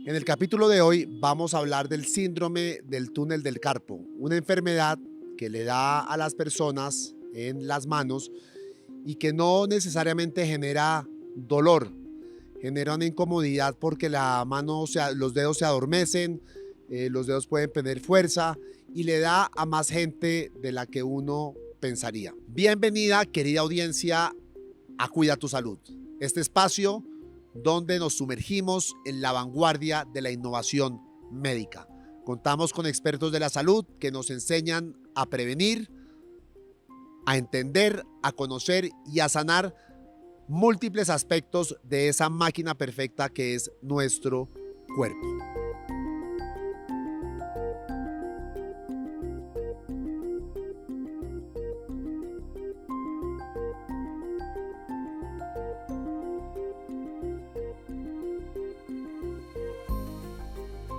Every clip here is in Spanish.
En el capítulo de hoy vamos a hablar del síndrome del túnel del carpo, una enfermedad que le da a las personas en las manos y que no necesariamente genera dolor, genera una incomodidad porque la mano, los dedos se adormecen, los dedos pueden perder fuerza y le da a más gente de la que uno pensaría. Bienvenida, querida audiencia, a Cuida tu Salud, este espacio donde nos sumergimos en la vanguardia de la innovación médica. Contamos con expertos de la salud que nos enseñan a prevenir, a entender, a conocer y a sanar múltiples aspectos de esa máquina perfecta que es nuestro cuerpo.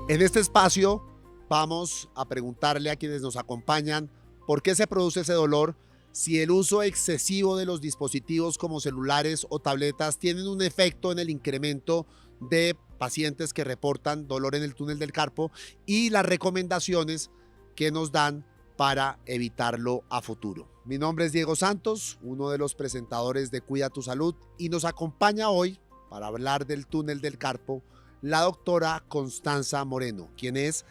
En este espacio vamos a preguntarle a quienes nos acompañan por qué se produce ese dolor, si el uso excesivo de los dispositivos como celulares o tabletas tienen un efecto en el incremento de pacientes que reportan dolor en el túnel del carpo y las recomendaciones que nos dan para evitarlo a futuro. Mi nombre es Diego Santos, uno de los presentadores de Cuida tu Salud, y nos acompaña hoy para hablar del túnel del carpo la doctora Constanza Moreno, quien es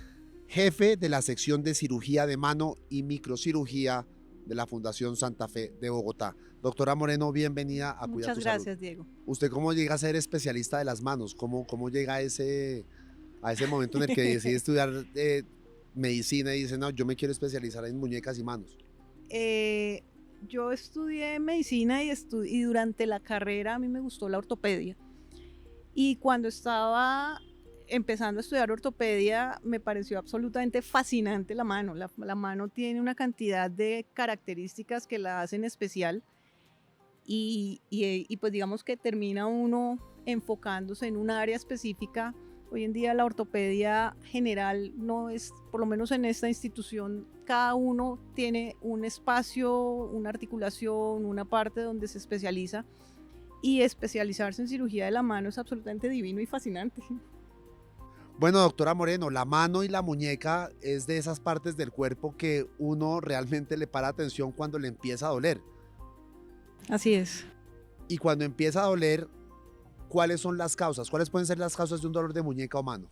jefe de la sección de cirugía de mano y microcirugía de la Fundación Santa Fe de Bogotá. Doctora Moreno, bienvenida a Cuida Muchas tu gracias, Salud. Diego. ¿Usted cómo llega a ser especialista de las manos? ¿Cómo llega a ese momento en el que decide estudiar medicina y dice, no, yo me quiero especializar en muñecas y manos? Yo estudié medicina y durante la carrera a mí me gustó la ortopedia. Y cuando estaba empezando a estudiar ortopedia me pareció absolutamente fascinante la mano. La mano tiene una cantidad de características que la hacen especial y pues digamos que termina uno enfocándose en un área específica. Hoy en día la ortopedia general no es, por lo menos en esta institución, cada uno tiene un espacio, una articulación, una parte donde se especializa. Y especializarse en cirugía de la mano es absolutamente divino y fascinante. Bueno, doctora Moreno, la mano y la muñeca es de esas partes del cuerpo que uno realmente le para atención cuando le empieza a doler. Así es. Y cuando empieza a doler, ¿cuáles son las causas? ¿Cuáles pueden ser las causas de un dolor de muñeca o mano?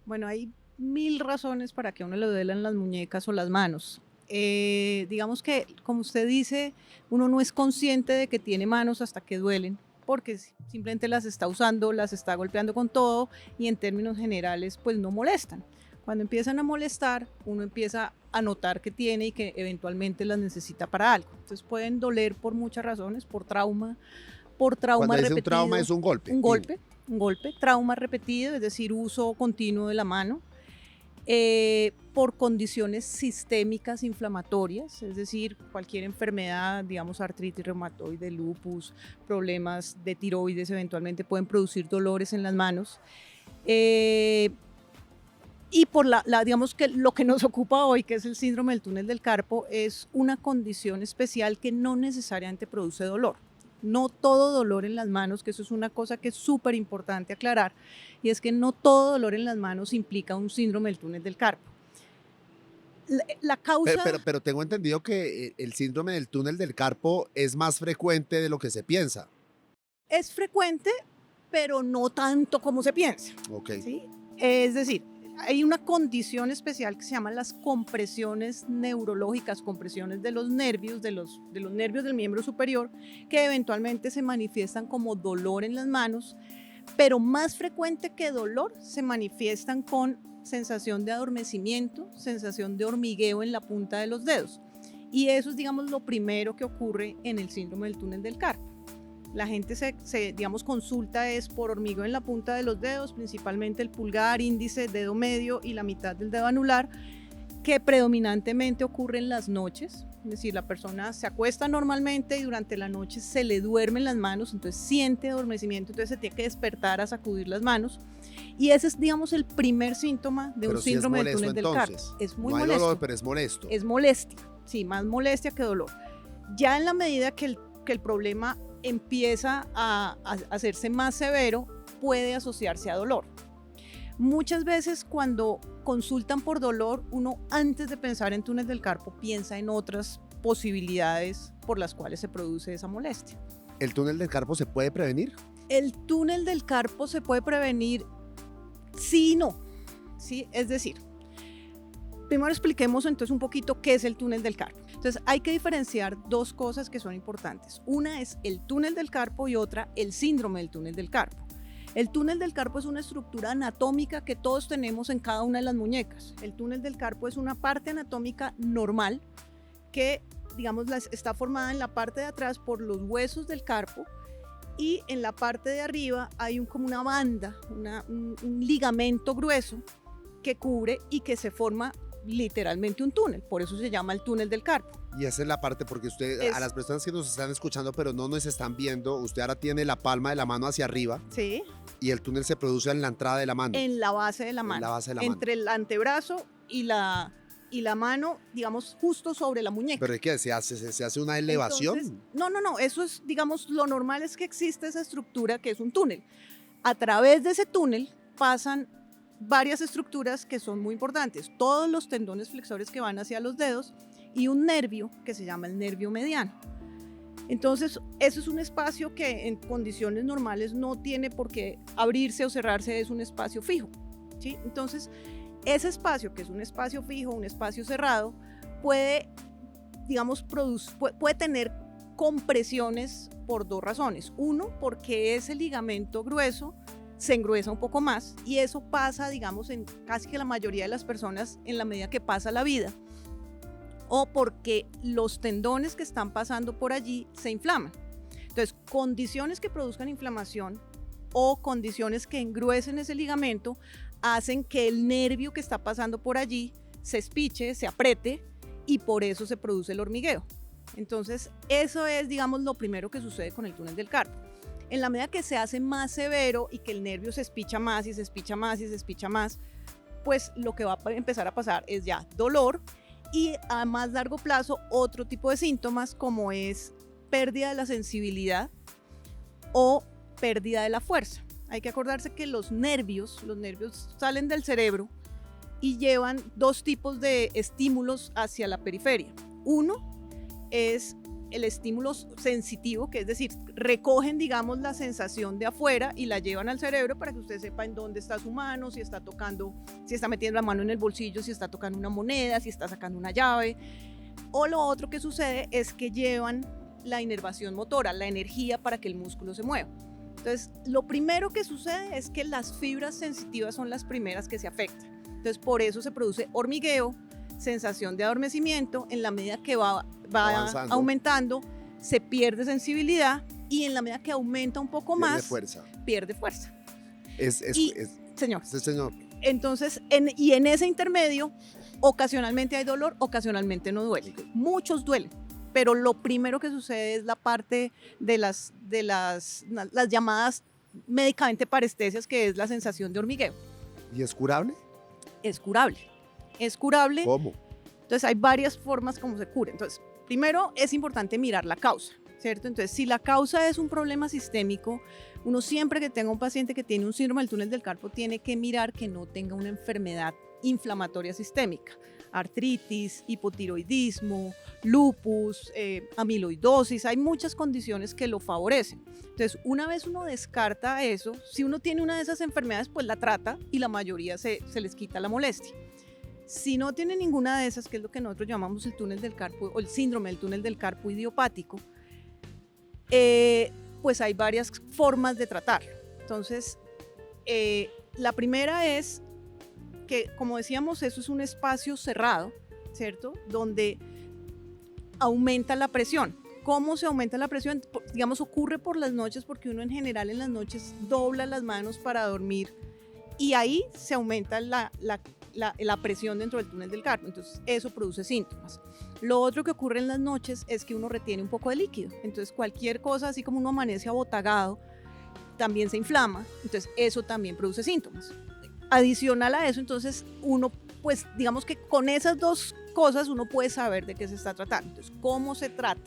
Bueno, hay 1000 razones para que a uno le duelan las muñecas o las manos. Digamos que, como usted dice, uno no es consciente de que tiene manos hasta que duelen, porque simplemente las está usando, las está golpeando con todo y en términos generales pues no molestan. Cuando empiezan a molestar, uno empieza a notar que tiene y que eventualmente las necesita para algo. Entonces pueden doler por muchas razones, por trauma Cuando dice repetido. un trauma es un golpe. Un golpe, trauma repetido, es decir, uso continuo de la mano. Por condiciones sistémicas inflamatorias, es decir, cualquier enfermedad, digamos artritis reumatoide, lupus, problemas de tiroides eventualmente pueden producir dolores en las manos. Y por digamos que lo que nos ocupa hoy, que es el síndrome del túnel del carpo, es una condición especial que no necesariamente produce dolor. No todo dolor en las manos, que eso es una cosa que es súper importante aclarar, y es que no todo dolor en las manos implica un síndrome del túnel del carpo. La causa... Pero tengo entendido que el síndrome del túnel del carpo es más frecuente de lo que se piensa. Es frecuente, pero no tanto como se piensa. Okay. ¿Sí? Es decir, hay una condición especial que se llama las compresiones neurológicas, compresiones de los nervios, de los nervios del miembro superior, que eventualmente se manifiestan como dolor en las manos, pero más frecuente que dolor se manifiestan con sensación de adormecimiento, sensación de hormigueo en la punta de los dedos. Y eso es, digamos, lo primero que ocurre en el síndrome del túnel del carpo. La gente digamos, consulta es por hormigueo en la punta de los dedos, principalmente el pulgar, índice, dedo medio y la mitad del dedo anular, que predominantemente ocurre en las noches. Es decir, la persona se acuesta normalmente y durante la noche se le duermen las manos, entonces siente adormecimiento, entonces se tiene que despertar a sacudir las manos. Y ese es, digamos, el primer síntoma de un síndrome del túnel del carpo. Es muy molesto. No hay dolor, pero es molesto. Es molestia, sí, más molestia que dolor. Ya en la medida que el problema empieza a hacerse más severo, puede asociarse a dolor. Muchas veces cuando consultan por dolor, uno antes de pensar en túnel del carpo piensa en otras posibilidades por las cuales se produce esa molestia. ¿El túnel del carpo se puede prevenir? El túnel del carpo se puede prevenir, sí y no, ¿sí? Es decir, primero expliquemos entonces un poquito qué es el túnel del carpo. Entonces hay que diferenciar dos cosas que son importantes. Una es el túnel del carpo y otra el síndrome del túnel del carpo. El túnel del carpo es una estructura anatómica que todos tenemos en cada una de las muñecas. El túnel del carpo es una parte anatómica normal que, digamos, está formada en la parte de atrás por los huesos del carpo y en la parte de arriba hay como una banda, un ligamento grueso que cubre y que se forma literalmente un túnel, por eso se llama el túnel del carpo. Y esa es la parte, porque a las personas que nos están escuchando pero no nos están viendo, usted ahora tiene la palma de la mano hacia arriba. Sí. Y el túnel se produce en la entrada de la mano. En la base de la mano. En la base de la mano. Entre el antebrazo y la mano, digamos, justo sobre la muñeca. ¿Pero qué? ¿Se hace una elevación? Entonces, no, eso es, digamos, lo normal es que existe esa estructura que es un túnel. A través de ese túnel pasan varias estructuras que son muy importantes, todos los tendones flexores que van hacia los dedos y un nervio que se llama el nervio mediano. Entonces, eso es un espacio que en condiciones normales no tiene por qué abrirse o cerrarse, es un espacio fijo, ¿sí? Entonces, ese espacio, que es un espacio fijo, un espacio cerrado, puede, digamos, puede tener compresiones por dos razones. Uno, porque ese ligamento grueso se engruesa un poco más y eso pasa, digamos, en casi que la mayoría de las personas en la medida que pasa la vida, o porque los tendones que están pasando por allí se inflaman. Entonces, condiciones que produzcan inflamación o condiciones que engruesen ese ligamento hacen que el nervio que está pasando por allí se espiche, se apriete y por eso se produce el hormigueo. Entonces, eso es, digamos, lo primero que sucede con el túnel del carpo. En la medida que se hace más severo y que el nervio se espicha más y se espicha más y se espicha más, pues lo que va a empezar a pasar es ya dolor y a más largo plazo otro tipo de síntomas como es pérdida de la sensibilidad o pérdida de la fuerza. Hay que acordarse que los nervios salen del cerebro y llevan dos tipos de estímulos hacia la periferia. Uno es el estímulo sensitivo, que es decir, recogen, digamos, la sensación de afuera y la llevan al cerebro para que usted sepa en dónde está su mano, si está tocando, si está metiendo la mano en el bolsillo, si está tocando una moneda, si está sacando una llave. O lo otro que sucede es que llevan la inervación motora, la energía para que el músculo se mueva. Entonces, lo primero que sucede es que las fibras sensitivas son las primeras que se afectan. Entonces, por eso se produce hormigueo, sensación de adormecimiento. En la medida que va aumentando, se pierde sensibilidad y en la medida que aumenta un poco más, pierde fuerza. Señor. Sí, señor. Entonces, en ese intermedio, ocasionalmente hay dolor, ocasionalmente no duele. Okay. Muchos duelen, pero lo primero que sucede es la parte de las llamadas médicamente parestesias, que es la sensación de hormigueo. ¿Y es curable? Es curable. Es curable. ¿Cómo? Entonces hay varias formas como se cura. Entonces, primero es importante mirar la causa, ¿cierto? Entonces, si la causa es un problema sistémico, uno siempre que tenga un paciente que tiene un síndrome del túnel del carpo tiene que mirar que no tenga una enfermedad inflamatoria sistémica, artritis, hipotiroidismo, lupus, amiloidosis, hay muchas condiciones que lo favorecen. Entonces, una vez uno descarta eso, si uno tiene una de esas enfermedades, pues la trata y la mayoría se les quita la molestia. Si no tiene ninguna de esas, que es lo que nosotros llamamos el túnel del carpo o el síndrome del túnel del carpo idiopático, pues hay varias formas de tratarlo. Entonces, la primera es que, como decíamos, eso es un espacio cerrado, ¿cierto? Donde aumenta la presión. ¿Cómo se aumenta la presión? Digamos, ocurre por las noches, porque uno en general en las noches dobla las manos para dormir y ahí se aumenta la presión dentro del túnel del carpo. Entonces, eso produce síntomas. Lo otro que ocurre en las noches es que uno retiene un poco de líquido. Entonces, cualquier cosa, así como uno amanece abotagado, también se inflama. Entonces, eso también produce síntomas. Adicional a eso, entonces, uno, pues, digamos que con esas dos cosas uno puede saber de qué se está tratando. Entonces, ¿cómo se trata?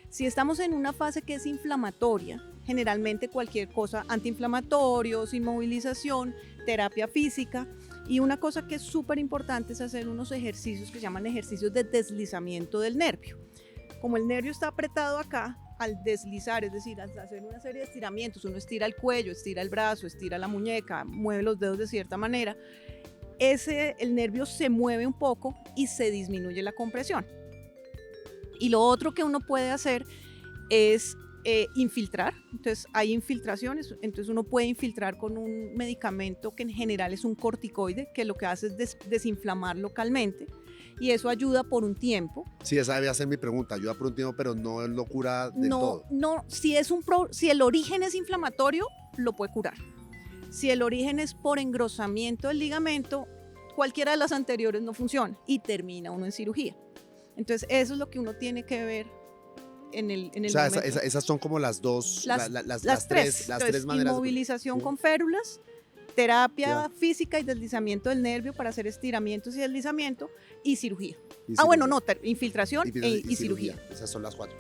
Si estamos en una fase que es inflamatoria, generalmente cualquier cosa, antiinflamatorios, inmovilización, terapia física. Y una cosa que es súper importante es hacer unos ejercicios que se llaman ejercicios de deslizamiento del nervio. Como el nervio está apretado acá, al deslizar, es decir, al hacer una serie de estiramientos, uno estira el cuello, estira el brazo, estira la muñeca, mueve los dedos de cierta manera, el nervio se mueve un poco y se disminuye la compresión. Y lo otro que uno puede hacer es infiltrar. Entonces hay infiltraciones, entonces uno puede infiltrar con un medicamento que en general es un corticoide, que lo que hace es desinflamar localmente, y eso ayuda por un tiempo. Sí, esa debe ser mi pregunta, ayuda por un tiempo, pero no lo cura del todo. No, si el origen es inflamatorio, lo puede curar. Si el origen es por engrosamiento del ligamento, cualquiera de las anteriores no funciona y termina uno en cirugía. Entonces eso es lo que uno tiene que ver en el o sea, momento. esas son como las dos, las tres maneras. Inmovilización Sí. con férulas, terapia física y deslizamiento del nervio para hacer estiramientos y deslizamiento, y cirugía. Infiltración y cirugía. Esas son las 4.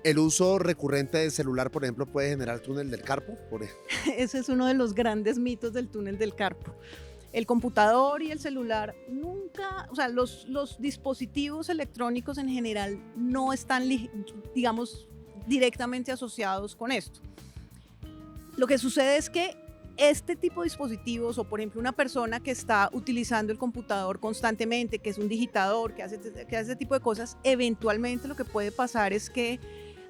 ¿El uso recurrente del celular, por ejemplo, puede generar túnel del carpo? Ese es uno de los grandes mitos del túnel del carpo. El computador y el celular nunca, o sea, los dispositivos electrónicos en general no están, digamos, directamente asociados con esto. Lo que sucede es que este tipo de dispositivos, o por ejemplo una persona que está utilizando el computador constantemente, que es un digitador, que hace ese tipo de cosas, eventualmente lo que puede pasar es que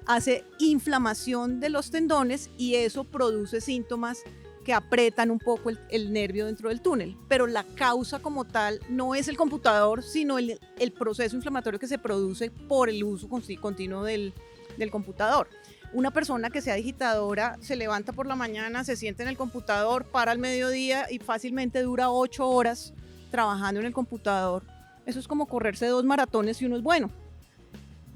hace inflamación de los tendones y eso produce síntomas que apretan un poco el nervio dentro del túnel, pero la causa como tal no es el computador, sino el proceso inflamatorio que se produce por el uso continuo del computador. Una persona que sea digitadora se levanta por la mañana, se sienta en el computador, para al mediodía y fácilmente dura 8 horas trabajando en el computador. Eso es como correrse 2 maratones si uno es bueno.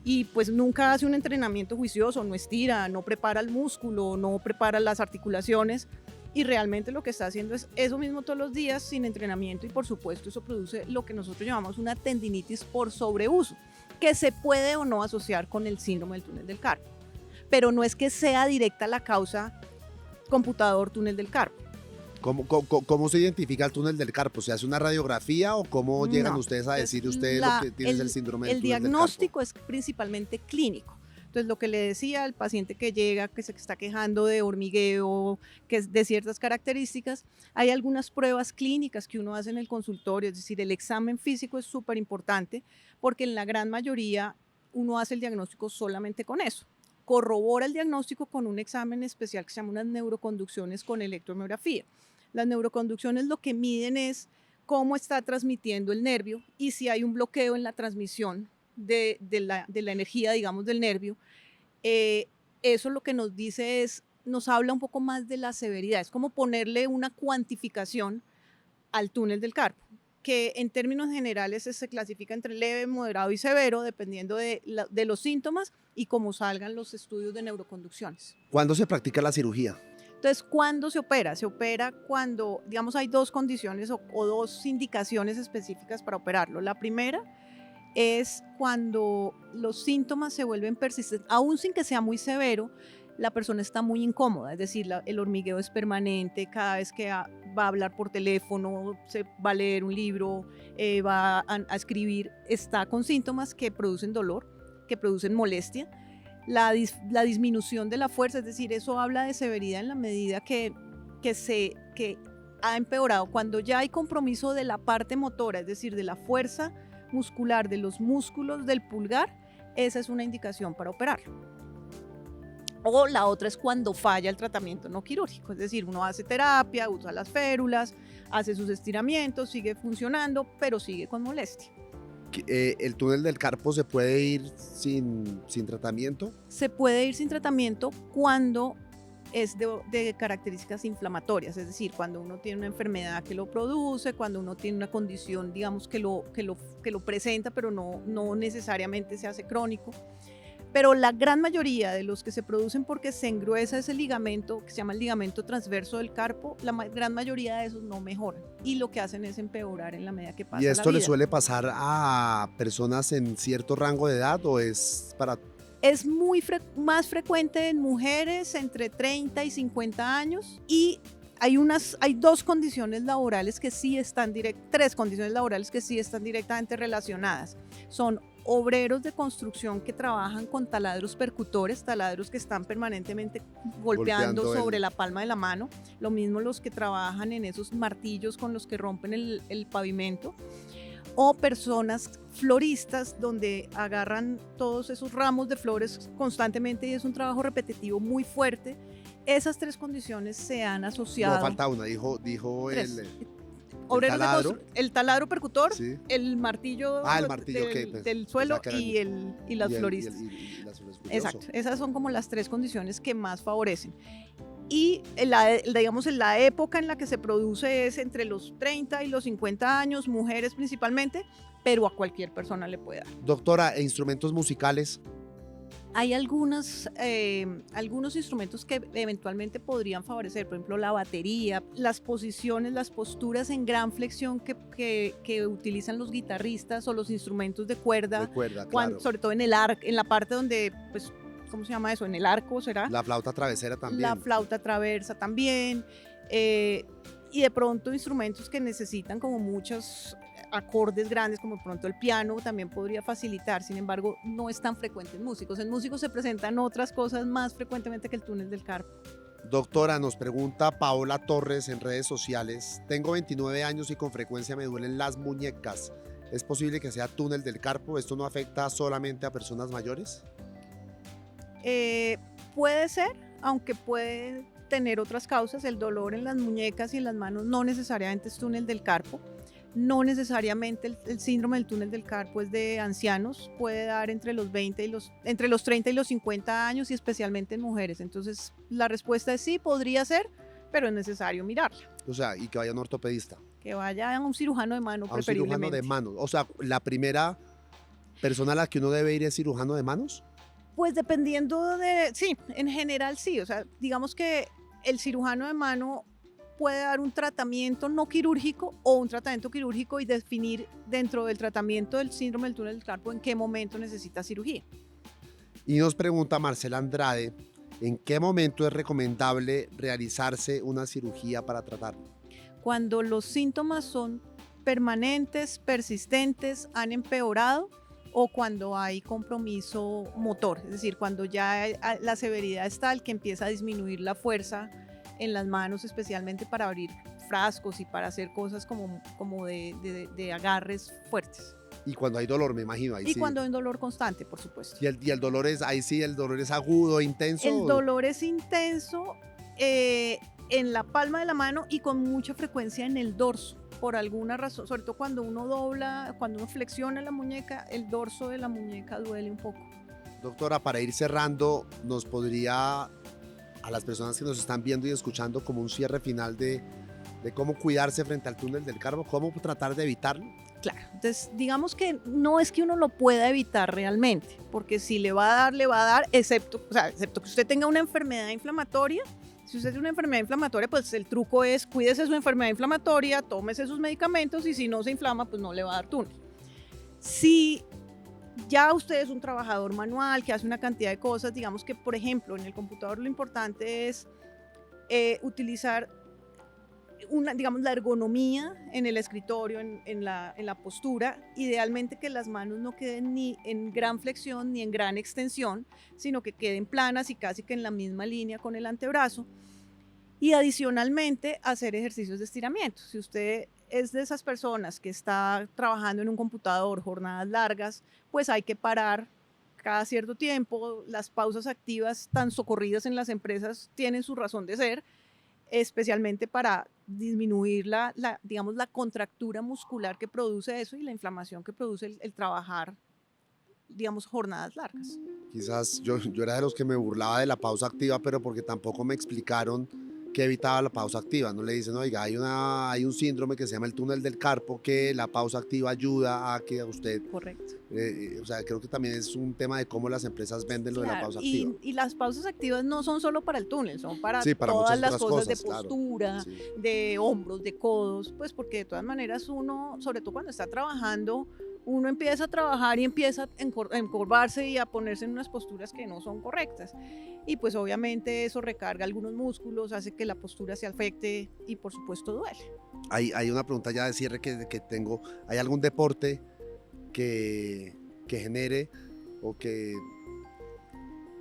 Y pues nunca hace un entrenamiento juicioso, no estira, no prepara el músculo, no prepara las articulaciones, y realmente lo que está haciendo es eso mismo todos los días sin entrenamiento, y por supuesto eso produce lo que nosotros llamamos una tendinitis por sobreuso, que se puede o no asociar con el síndrome del túnel del carpo, pero no es que sea directa la causa computador túnel del carpo. ¿Cómo se identifica el túnel del carpo? ¿Se hace una radiografía o cómo llegan ustedes a decir ustedes lo que tienes el síndrome del túnel del carpo? El diagnóstico es principalmente clínico. Entonces, lo que le decía al paciente que llega, que se está quejando de hormigueo, que es de ciertas características, hay algunas pruebas clínicas que uno hace en el consultorio, es decir, el examen físico es súper importante porque en la gran mayoría uno hace el diagnóstico solamente con eso. Corrobora el diagnóstico con un examen especial que se llama unas neuroconducciones con electromiografía. Las neuroconducciones lo que miden es cómo está transmitiendo el nervio y si hay un bloqueo en la transmisión de la energía, digamos, del nervio. Eso lo que nos dice nos habla un poco más de la severidad, es como ponerle una cuantificación al túnel del carpo, que en términos generales se clasifica entre leve, moderado y severo, dependiendo de los síntomas y cómo salgan los estudios de neuroconducciones. ¿Cuándo se practica la cirugía? Entonces, ¿cuándo se opera? Se opera cuando, digamos, hay 2 condiciones o 2 indicaciones específicas para operarlo. La primera es cuando los síntomas se vuelven persistentes, aún sin que sea muy severo, la persona está muy incómoda, es decir, el hormigueo es permanente, cada vez que va a hablar por teléfono, va a leer un libro, va a escribir, está con síntomas que producen dolor, que producen molestia, la disminución de la fuerza, es decir, eso habla de severidad en la medida que ha empeorado, cuando ya hay compromiso de la parte motora, es decir, de la fuerza muscular de los músculos del pulgar, esa es una indicación para operarlo. O la otra es cuando falla el tratamiento no quirúrgico, es decir, uno hace terapia, usa las férulas, hace sus estiramientos, sigue funcionando, pero sigue con molestia. ¿El túnel del carpo se puede ir sin tratamiento? Se puede ir sin tratamiento cuando es de características inflamatorias, es decir, cuando uno tiene una enfermedad que lo produce, cuando uno tiene una condición, digamos, que lo presenta, pero no necesariamente se hace crónico. Pero la gran mayoría de los que se producen porque se engruesa ese ligamento, que se llama el ligamento transverso del carpo, la gran mayoría de esos no mejoran y lo que hacen es empeorar en la medida que pasa la vida. ¿Y esto le suele pasar a personas en cierto rango de edad o es para...? Es más frecuente en mujeres entre 30 y 50 años y hay dos condiciones laborales que sí están tres condiciones laborales que sí están directamente relacionadas. Son obreros de construcción que trabajan con taladros percutores, taladros que están permanentemente golpeando sobre la palma de la mano. Lo mismo los que trabajan en esos martillos con los que rompen el pavimento. O personas floristas donde agarran todos esos ramos de flores constantemente y es un trabajo repetitivo muy fuerte. Esas tres condiciones se han asociado. No, falta una, dijo el taladro percutor, sí. el martillo, del suelo y las floristas. Exacto, esas son como las tres condiciones que más favorecen. Y digamos, en la época en la que se produce es entre los 30 y los 50 años, mujeres principalmente, pero a cualquier persona le puede dar. Doctora, ¿e instrumentos musicales? Hay algunos instrumentos que eventualmente podrían favorecer, por ejemplo la batería, las posiciones, las posturas en gran flexión que utilizan los guitarristas o los instrumentos de cuerda, claro. Sobre todo en la parte donde, pues, ¿cómo se llama eso? En el arco, ¿será? La flauta travesera también. La flauta traversa también, y de pronto instrumentos que necesitan como muchos acordes grandes, como de pronto el piano también podría facilitar. Sin embargo, no es tan frecuente en músicos. En músicos se presentan otras cosas más frecuentemente que el túnel del carpo. Doctora, nos pregunta Paola Torres en redes sociales: tengo 29 años y con frecuencia me duelen las muñecas. ¿Es posible que sea túnel del carpo? ¿Esto no afecta solamente a personas mayores? Puede ser, aunque puede tener otras causas. El dolor en las muñecas y en las manos no necesariamente es túnel del carpo. No necesariamente el síndrome del túnel del carpo es de ancianos, puede dar entre los 30 y los 50 años y especialmente en mujeres. Entonces la respuesta es sí, podría ser, pero es necesario mirarla. O sea, y que vaya a un ortopedista. Que vaya a un cirujano de mano, preferiblemente. A un cirujano de manos. O sea, la primera persona a la que uno debe ir es cirujano de manos. Pues dependiendo sí, en general sí. O sea, digamos que el cirujano de mano puede dar un tratamiento no quirúrgico o un tratamiento quirúrgico y definir dentro del tratamiento del síndrome del túnel del carpo en qué momento necesita cirugía. Y nos pregunta Marcela Andrade: ¿en qué momento es recomendable realizarse una cirugía para tratarlo? Cuando los síntomas son permanentes, persistentes, han empeorado, o cuando hay compromiso motor, es decir, cuando ya la severidad es tal que empieza a disminuir la fuerza en las manos, especialmente para abrir frascos y para hacer cosas como de agarres fuertes. Y cuando hay dolor, me imagino. Ahí y sí. Cuando hay dolor constante, por supuesto. Y el dolor es, ahí sí, el dolor es agudo, intenso. El dolor es intenso en la palma de la mano y con mucha frecuencia en el dorso, por alguna razón, sobre todo cuando uno dobla, cuando uno flexiona la muñeca, el dorso de la muñeca duele un poco. Doctora, para ir cerrando, ¿nos podría, a las personas que nos están viendo y escuchando, como un cierre final de cómo cuidarse frente al túnel del carpo, cómo tratar de evitarlo? Claro, entonces digamos que no es que uno lo pueda evitar realmente, porque si le va a dar, excepto que usted tenga una enfermedad inflamatoria. Si usted tiene una enfermedad inflamatoria, pues el truco es cuídese su enfermedad inflamatoria, tómese sus medicamentos y si no se inflama, pues no le va a dar túnel. Si ya usted es un trabajador manual que hace una cantidad de cosas, digamos que, por ejemplo, en el computador lo importante es utilizar la ergonomía en el escritorio, en la postura, idealmente que las manos no queden ni en gran flexión ni en gran extensión, sino que queden planas y casi que en la misma línea con el antebrazo. Y adicionalmente hacer ejercicios de estiramiento. Si usted es de esas personas que está trabajando en un computador jornadas largas, pues hay que parar cada cierto tiempo. Las pausas activas tan socorridas en las empresas tienen su razón de ser, especialmente para disminuir la contractura muscular que produce eso y la inflamación que produce el trabajar, digamos, jornadas largas. Quizás yo era de los que me burlaba de la pausa activa, pero porque tampoco me explicaron que evitaba la pausa activa. No le dicen, oiga, hay un síndrome que se llama el túnel del carpo, que la pausa activa ayuda a que usted... Correcto. O sea, creo que también es un tema de cómo las empresas venden lo de la pausa activa. Y las pausas activas no son solo para el túnel, son para, para todas las cosas de claro. postura, de hombros, de codos, pues porque de todas maneras uno, sobre todo cuando está trabajando uno empieza a trabajar y empieza a encorvarse y a ponerse en unas posturas que no son correctas. Y pues obviamente eso recarga algunos músculos, hace que la postura se afecte y por supuesto duele. Hay una pregunta ya de cierre que tengo. ¿Hay algún deporte que genere o que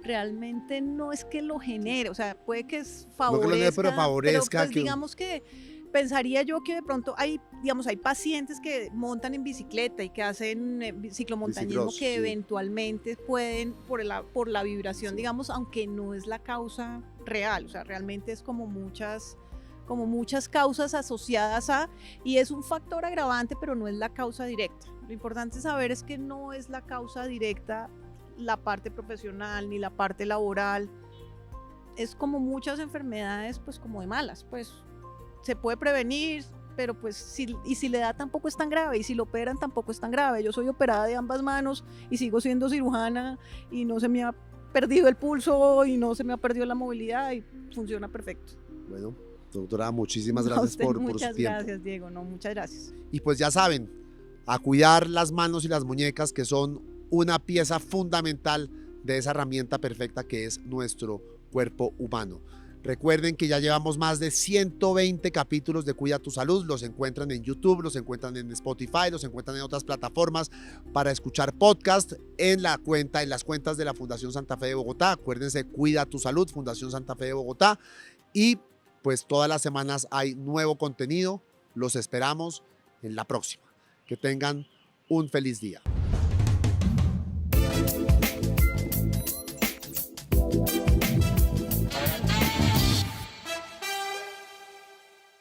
Realmente no es que lo genere, o sea, puede que no que lo genere, pero favorezca pues que digamos que pensaría yo que de pronto hay, digamos, hay pacientes que montan en bicicleta y que hacen ciclomontañismo bicicross, que sí. eventualmente pueden, por la vibración, Sí. digamos, aunque no es la causa real, o sea, realmente es como muchas causas asociadas a, y es un factor agravante, pero no es la causa directa. Lo importante saber es que no es la causa directa la parte profesional ni la parte laboral. Es como muchas enfermedades, pues como de malas, pues se puede prevenir, pero pues si le da tampoco es tan grave, y si lo operan tampoco es tan grave. Yo soy operada de ambas manos y sigo siendo cirujana y no se me ha perdido el pulso y no se me ha perdido la movilidad y funciona perfecto. Bueno, doctora, muchísimas A gracias usted por su muchas tiempo. gracias, Diego, no, muchas gracias. Y pues ya saben, a cuidar las manos y las muñecas, que son una pieza fundamental de esa herramienta perfecta que es nuestro cuerpo humano. Recuerden que ya llevamos más de 120 capítulos de Cuida tu Salud. Los encuentran en YouTube, los encuentran en Spotify, los encuentran en otras plataformas para escuchar podcast en las cuentas de la Fundación Santa Fe de Bogotá. Acuérdense, Cuida tu Salud, Fundación Santa Fe de Bogotá. Y pues todas las semanas hay nuevo contenido. Los esperamos en la próxima. Que tengan un feliz día.